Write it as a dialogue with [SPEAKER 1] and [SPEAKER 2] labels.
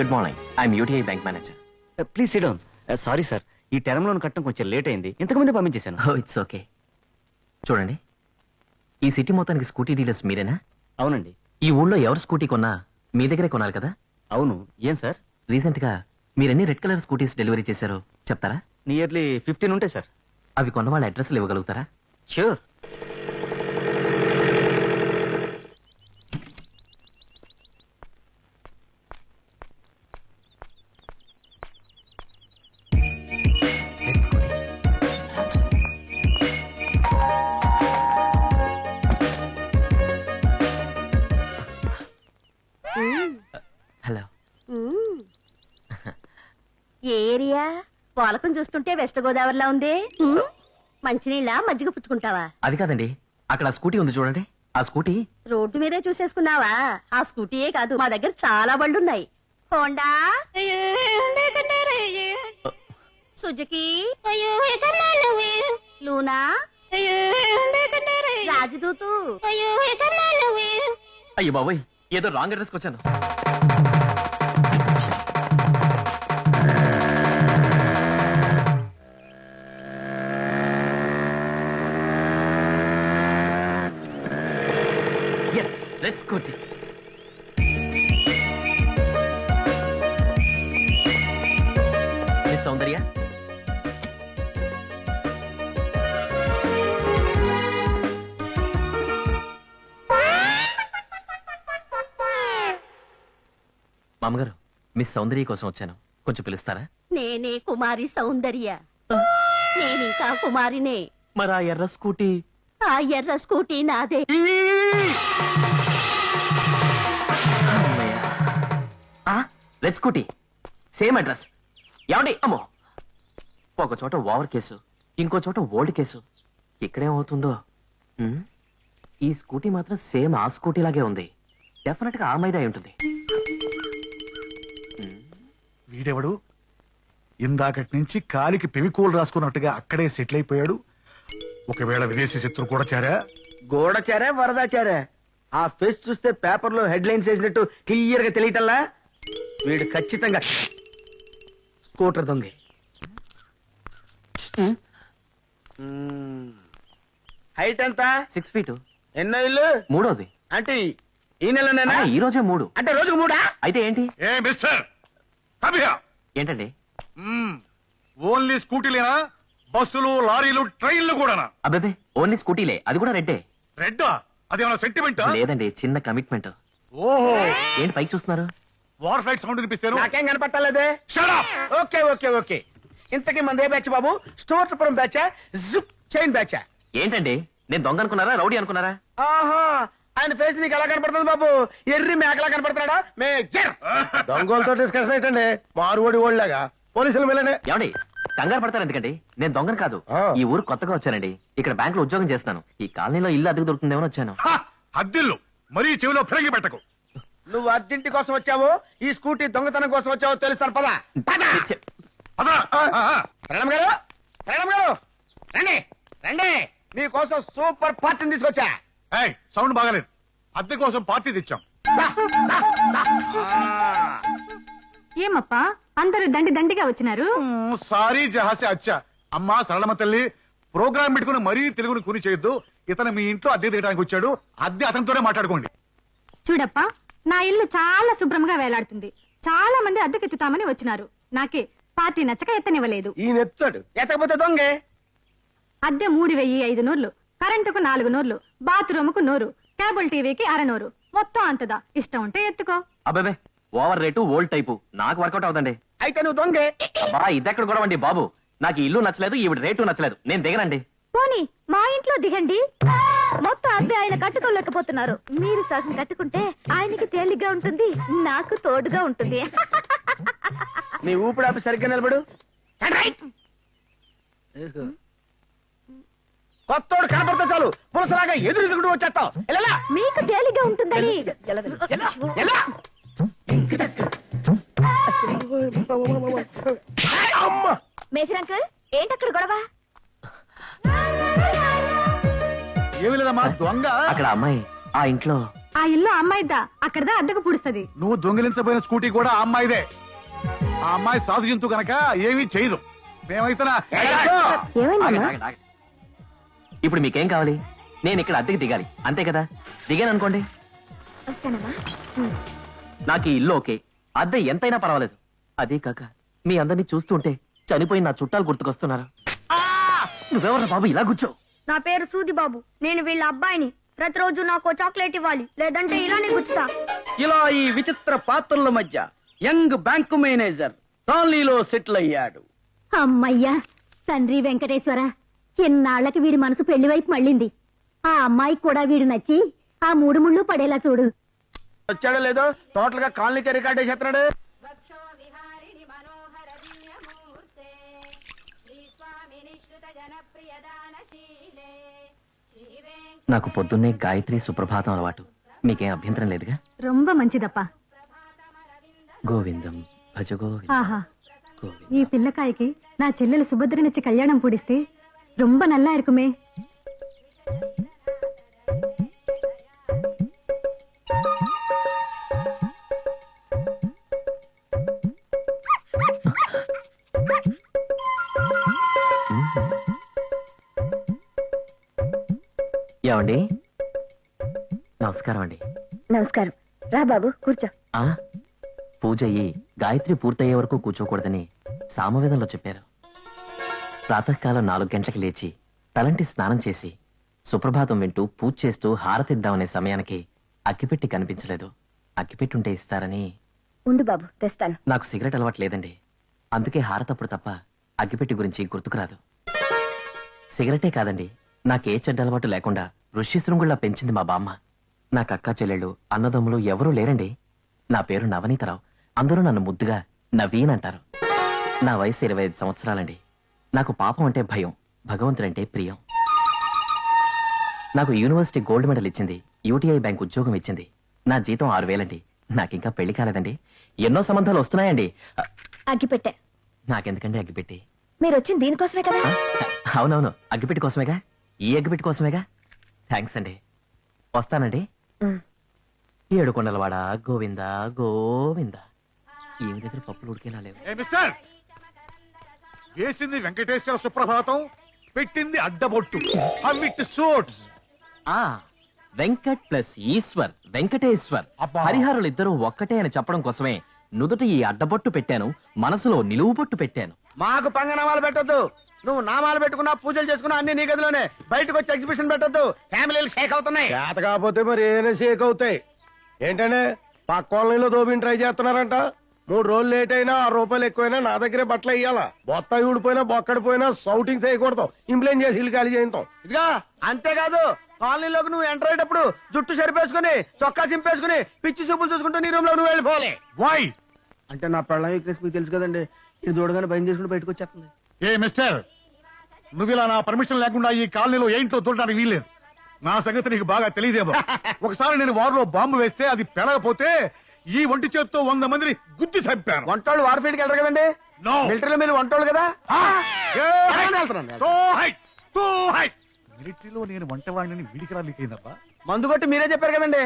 [SPEAKER 1] Good morning, I'm UTI bank manager.
[SPEAKER 2] Please SIT down. Sorry sir, ఈ term loan కట్టడం కొంచెం late అయింది, ఇంతకుముందే పంపించేశాను.
[SPEAKER 1] Oh it's okay. చూడండి, ఈ సిటీ మొత్తానికి స్కూటీ డీలర్స్ మీరేనా?
[SPEAKER 2] అవునండి.
[SPEAKER 1] ఈ ఊళ్ళో ఎవరు స్కూటీ కొన్నా మీ దగ్గరే కొనాలి కదా?
[SPEAKER 2] అవును. ఏం సార్?
[SPEAKER 1] రీసెంట్ గా మీరెన్ని రెడ్ కలర్ స్కూటీస్ డెలివరీ చేశారో చెప్తారా?
[SPEAKER 2] నియర్లీ 15 ఉంటాయి సార్.
[SPEAKER 1] అవి కొన్న వాళ్ళ అడ్రస్లు ఇవ్వగలుగుతారా?
[SPEAKER 2] ష్యూర్.
[SPEAKER 1] హలో.
[SPEAKER 3] ఏ ఏరియా? పోలకం చూస్తుంటే వెస్ట్ గోదావరిలా ఉంది. మంచినీళ్ళ మజ్జిగ పుచ్చుకుంటావా?
[SPEAKER 1] అది కాదండి, అక్కడ ఆ స్కూటీ ఉంది చూడండి. ఆ స్కూటీ
[SPEAKER 3] రోడ్డు మీదే చూసేసుకున్నావా? ఆ స్కూటీయే కాదు, మా దగ్గర చాలా బళ్ళున్నాయి. Honda, Suzuki, Luna, Rajdoot.
[SPEAKER 1] అయ్యో బాబోయ్, ఏదో రాంగ్ అడ్రస్కి వచ్చాను. Red scooty. మిస్ సౌందర్య, మామగారు, మిస్ సౌందర్య కోసం వచ్చాను, కొంచెం పిలుస్తారా?
[SPEAKER 3] నేనే కుమారి సౌందర్య. నేనింకా కుమారినే.
[SPEAKER 1] మరి ఆ ఎర్ర స్కూటీ?
[SPEAKER 3] ఆ ఎర్ర స్కూటీ నాదే.
[SPEAKER 1] Red scooty, same address. ఏమండి? అమ్మో, ఒక చోట ఓవర్ కేసు, ఇంకో చోట ఓల్డ్ కేసు. ఇక్కడేమవుతుందో. ఈ స్కూటీ మాత్రం సేమ్ ఆ స్కూటీ లాగే ఉంది. డెఫినెట్ గా ఆ మీద అయి ఉంటుంది.
[SPEAKER 4] వీడెవడు? ఇందాకటి నుంచి కాలికి పెవికోలు రాసుకున్నట్టుగా అక్కడే సెటిల్ అయిపోయాడు. ఒకవేళ విదేశీ శత్రు కూడా చేరా?
[SPEAKER 2] గోడచారా వరదాచారా? ఆ ఫేస్ చూస్తే పేపర్ లో హెడ్ లైన్స్ వేసినట్టు క్లియర్ గా తెలియటల్లా. వీడు ఖచ్చితంగా స్కూటర్ దొంగ. హైట్ ఎంత?
[SPEAKER 1] 6 feet.
[SPEAKER 2] ఎన్నో ఇల్లు?
[SPEAKER 1] మూడోది.
[SPEAKER 2] అంటే ఈ నెలనేనా?
[SPEAKER 1] ఈ రోజే 3.
[SPEAKER 2] అంటే రోజుకు 3?
[SPEAKER 1] అయితే ఏంటి?
[SPEAKER 4] ఏ మిస్టర్, come here.
[SPEAKER 1] ఏంటండి?
[SPEAKER 4] ఓన్లీ స్కూటీలేనా? బస్సులు, లారీలు, ట్రైన్లు కూడానా?
[SPEAKER 1] అబ్బాబే, ఓన్లీ స్కూటీలే, అది కూడా రెడ్డే.
[SPEAKER 4] రెడ్డా? అదేమన్నా సెంటిమెంట్?
[SPEAKER 1] లేదండి, చిన్న కమిట్మెంట్.
[SPEAKER 4] ఓహో,
[SPEAKER 1] ఏంటి పైకి చూస్తున్నారు?
[SPEAKER 4] వార్ ఫ్లైట్ సౌండ్ వినిపిస్తాను.
[SPEAKER 2] నాకేం కనపట్టలేదే.
[SPEAKER 4] Shut up.
[SPEAKER 2] Okay okay okay. ఇంతకీ మందే బ్యాచ్ బాబు? స్టోర్పురం బ్యాచా, జిప్ చైన్ బ్యాచా?
[SPEAKER 1] ఏంటండి, నేను దొంగ అనుకున్నారా, రౌడీ అనుకున్నారా?
[SPEAKER 2] ఆహా, ఆయన ఫేస్ నీకు ఎలా కనపడుతుంది బాబు? ఎర్రి మేకలా కనపడుతున్నాడా? మేజర్ దొంగలతో డిస్కషన్ ఏంటండి? మారువడి ఓళ్ళగా పోలీసులు వెళ్ళండి.
[SPEAKER 1] ఏమండి, కంగారు పడతారు ఎందుకండి? నేను దొంగను కాదు. ఈ ఊరు కొత్తగా వచ్చానండి. ఇక్కడ బ్యాంక్ లో ఉద్యోగం చేస్తాను. ఈ కాలనీలో ఇల్లు అద్దెకు దొరుకుతుందేమో వచ్చాను.
[SPEAKER 4] అద్దిల్లు మరీ చెవిలో ఫిరంగి పెట్టకు.
[SPEAKER 2] నువ్వు అద్దింటి కోసం వచ్చావో, ఈ స్కూటీ దొంగతనం కోసం వచ్చావో తెలుస్తాను. పద
[SPEAKER 4] పద.
[SPEAKER 2] ప్రణమ్ గారు, ప్రణమ్ గారు, రండి రండి, మీకోసం సూపర్ పార్టీని తీసుకొచ్చా.
[SPEAKER 4] ఏయ్, సౌండ్ బాగాలేదు. అద్దె కోసం పార్టీ తెచ్చాం.
[SPEAKER 5] ఏమప్పా అందరూ దండి దండిగా వచ్చినారు?
[SPEAKER 4] సారీ జహాసే అచ్చా. అమ్మా సరళమ్మ తల్లి, ప్రోగ్రామ్ పెట్టుకుని మరీ తెలుగుని కూని చేయొద్దు. ఇతను మీ ఇంట్లో అద్దె తీయడానికి వచ్చాడు. అద్దె అతనితోనే మాట్లాడుకోండి.
[SPEAKER 5] చూడప్పా, నా ఇల్లు చాలా శుభ్రంగా వేలాడుతుంది. చాలా మంది అద్దెకెత్తుతామని వచ్చినారు. నాకే పార్టీ నచ్చక ఎత్తనివ్వలేదు.
[SPEAKER 2] ఈ నెత్తాడు ఎత్తకపోతే దొంగే.
[SPEAKER 5] అద్దె 3500, కరెంటుకు 400, బాత్రూముకు 100, కేబుల్ టీవీకి 600, మొత్తం అంతదా. ఇష్టం ఉంటే ఎత్తుకో.
[SPEAKER 1] అబ్బాబే, ఓవర్ రేటు, ఓల్డ్ టైపు నాకు వర్కౌట్ అవుతండి.
[SPEAKER 2] అయితే నువ్వు దొంగే.
[SPEAKER 1] అబ్బా, ఇదెక్కడ గొడవ అండి బాబు? నాకు ఈ ఇల్లు నచ్చలేదు, ఈవిడ రేటు నచ్చలేదు, నేను దిగనండి.
[SPEAKER 3] పోనీ మా ఇంట్లో దిగండి. మొత్తం అద్దె ఆయన కట్టుకోలేకపోతున్నారు. మీరు సగం కట్టుకుంటే ఆయనకి తేలిగ్గా ఉంటుంది, నాకు తోడుగా ఉంటుంది.
[SPEAKER 2] నీ ఊపిడాపి సరిగ్గా నిలబడు. కొత్తోడు కనపడితే చాలు పులసలాగా ఎదురు ఎదుగుడు వచ్చేస్తావు.
[SPEAKER 3] మీకు తేలిగ్గా ఉంటుందని. మేజర్ అంకుల్, ఏంటక్కడ గొడవ?
[SPEAKER 4] ఏమి లేదమ్మా, దొంగ
[SPEAKER 1] అక్కడ అమ్మాయి ఆ ఇంట్లో
[SPEAKER 5] ఆ ఇల్లు అమ్మాయిద్దా అక్కడదా అద్దెకు పుడుస్తుంది.
[SPEAKER 4] నువ్వు దొంగిలించబోయిన స్కూటీ కూడా ఆ అమ్మాయిదే. ఆ అమ్మాయి సాధు జంతు గనక ఏమీ చేయదు. మేమైతే
[SPEAKER 3] ఏమైందమ్మా?
[SPEAKER 1] ఇప్పుడు మీకేం కావాలి? నేను ఇక్కడ అద్దెకి దిగాలి అంతే కదా? దిగాను అనుకోండి,
[SPEAKER 3] వస్తానమ్మా.
[SPEAKER 1] నాకు ఈ ఇల్లు ఓకే, అద్దె ఎంతైనా పర్వాలేదు. అదే కాక మీ అందరినీ చూస్తుంటే చనిపోయిన నా చుట్టాలు గుర్తుకొస్తున్నారు. నువ్వెవరా బాబు ఇలా కూర్చో?
[SPEAKER 6] నా పేరు సూది బాబు. నేను వీళ్ళ అబ్బాయిని. ప్రతిరోజు నాకు చాక్లెట్ ఇవ్వాలి, లేదంటే ఇలానే గుచ్చుతా.
[SPEAKER 2] ఇలా ఈ విచిత్ర పాత్రల మధ్య యంగ్ బ్యాంకు మేనేజర్ కాలనీలో సెటిల్ అయ్యాడు.
[SPEAKER 3] అమ్మయ్యా, తండ్రి వెంకటేశ్వర, ఎన్నాళ్లకి వీడి మనసు పెళ్లి వైపు మళ్ళింది. ఆ అమ్మాయికి కూడా వీడు నచ్చి ఆ మూడు ముళ్ళు పడేలా చూడు.
[SPEAKER 2] వచ్చాడో లేదో టోటల్ గా కాలనీకి రికార్డ్ చేస్తున్నాడు.
[SPEAKER 1] నాకు పొద్దున్నే గాయత్రి సుప్రభాతం అలవాటు. మీకేం అభ్యంతరం లేదుగా?
[SPEAKER 5] రొంబ మంచిదప్పా.
[SPEAKER 1] గోవిందం భజ గోవిందం
[SPEAKER 5] ఆహా,
[SPEAKER 1] గోవిందం.
[SPEAKER 5] ఈ పిల్లకాయకి నా చెల్లెలు సుభద్రనిచ్చి కళ్యాణం పూడిస్తే రొంబ నల్లా ఇరుకుమే.
[SPEAKER 1] ఏమండి? నమస్కారం అండి.
[SPEAKER 3] నమస్కారం. రా బాబు, కూర్చో.
[SPEAKER 1] ఆ పూజ అయ్యి గాయత్రి పూర్తయ్యే వరకు కూర్చోకూడదని సామవేదంలో చెప్పారు. ప్రాతకాలం 4 గంటలకు లేచి తలంటి స్నానం చేసి సుప్రభాతం వింటూ పూజ చేస్తూ హారతిద్దామనే సమయానికి అగ్గిపెట్టి కనిపించలేదు. అగ్గిపెట్టుంటే ఇస్తారని.
[SPEAKER 3] ఉండు బాబు, తెస్తాను.
[SPEAKER 1] నాకు సిగరెట్ అలవాటు లేదండి, అందుకే హారతప్పుడు తప్ప అగ్గిపెట్టి గురించి గుర్తుకురాదు. సిగరెటే కాదండి, నాకే చెడ్డ అలవాటు లేకుండా ఋష్యశృంగుల్లా పెంచింది మా బామ్మ. నాకు అక్క చెల్లెళ్ళు అన్నదమ్ములు ఎవరూ లేరండి. నా పేరు నవనీతరావు, అందరూ నన్ను ముద్దుగా నవీన్ అంటారు. నా వయసు 25 సంవత్సరాలండి. నాకు పాపం అంటే భయం, భగవంతుడంటే ప్రియం. నాకు యూనివర్సిటీ గోల్డ్ మెడల్ ఇచ్చింది, యూటీఐ బ్యాంక్ ఉద్యోగం ఇచ్చింది. నా జీతం 6,000 అండి. నాకింకా పెళ్లి కాలేదండి. ఎన్నో సంబంధాలు వస్తున్నాయండి.
[SPEAKER 3] అగ్గిపెట్టె.
[SPEAKER 1] నాకెందుకండి అగ్గిపెట్టి?
[SPEAKER 3] మీరు వచ్చింది దీనికోసమే కదా?
[SPEAKER 1] అవునవును, అగ్గిపెట్టి కోసమేగా. ఈ అగ్గిపెట్టి కోసమేగా. థ్యాంక్స్ అండి. వస్తానండి. 7 కొండలవాడ గోవింద గోవింద. ఏమి దగ్గర పప్పులు ఉడికేలా లేవు.
[SPEAKER 4] ఏ మిస్టర్, వేసింది వెంకటేశ్వర సుప్రభాతం, పెట్టింది అడ్డబొట్టు. అవిట్ సూట్స్.
[SPEAKER 1] ఆ వెంకట్ ప్లస్ ఈశ్వర్, వెంకటేశ్వర్.
[SPEAKER 4] అబ్బా.
[SPEAKER 1] హరిహరులు ఇద్దరు ఒక్కటే అని చెప్పడం కోసమే నుదుట ఈ అడ్డబొట్టు పెట్టాను, మనసులో నిలువు బొట్టు పెట్టాను.
[SPEAKER 2] మాకు పంగనామాలు పెట్టొద్దు. నువ్వు నామాలు పెట్టుకున్నా, పూజలు చేసుకున్నా అన్ని నీ గదిలోనే. బయటకు వచ్చి ఎగ్జిబిషన్ పెట్టొద్దు. ఫ్యామిలీలు షేక్ అవుతున్నాయి.
[SPEAKER 7] చేత కాకపోతే మరి ఏమైనా షేక్ అవుతాయి. ఏంటంటే పక్క కాలనీలో దోబిని ట్రై చేస్తున్నారంట. 3 రోజులు లేట్ అయినా 6 రూపాయలు ఎక్కువైనా నా దగ్గరే బట్టలు ఇయ్యాలా. బొత్త ఊడిపోయినా బొక్కడిపోయినా సౌటింగ్ చేయకూడదు. ఇంప్లైన్ చేసి ఇల్లు ఖాళీ చేయించాం.
[SPEAKER 2] ఇదిగా అంతేకాదు, కాలనీలోకి నువ్వు ఎంటర్ అయ్యేటప్పుడు జుట్టు సరిపేసుకుని చొక్కా చింపేసుకుని పిచ్చి చూపులు చూసుకుంటూ నీ రూమ్ లో నువ్వు వెళ్ళిపోవాలి.
[SPEAKER 4] వై?
[SPEAKER 2] అంటే నా పెళ్ళం వీక్నెస్ మీకు తెలుసు కదండి. ఇది చూడగానే భయం చేసుకుని బయటకు వచ్చేస్తుంది.
[SPEAKER 4] ఏ మిస్టర్, నువ్వు ఇలా నా పర్మిషన్ లేకుండా ఈ కాలనీలో ఏంటో చూడడానికి వీల్లేదు. నా సంగతి నీకు బాగా తెలియదేమో. ఒకసారి నేను వారిలో బాంబు వేస్తే అది పెరగపోతే ఈ ఒంటి చేత్తో 100 మందిని గుద్ది చంపాను.
[SPEAKER 2] వంటోళ్ళు వార్ఫీల్డ్కి వెళ్ళరు కదండి.
[SPEAKER 4] No.
[SPEAKER 2] మిలిటరీలో మీరు వంటోళ్ళు కదా.
[SPEAKER 4] మిలిటరీలో నేను వంటవాడిని వీడికి రాలికైందబ్బా.
[SPEAKER 2] మందు కొట్టి మీరే చెప్పారు కదండి.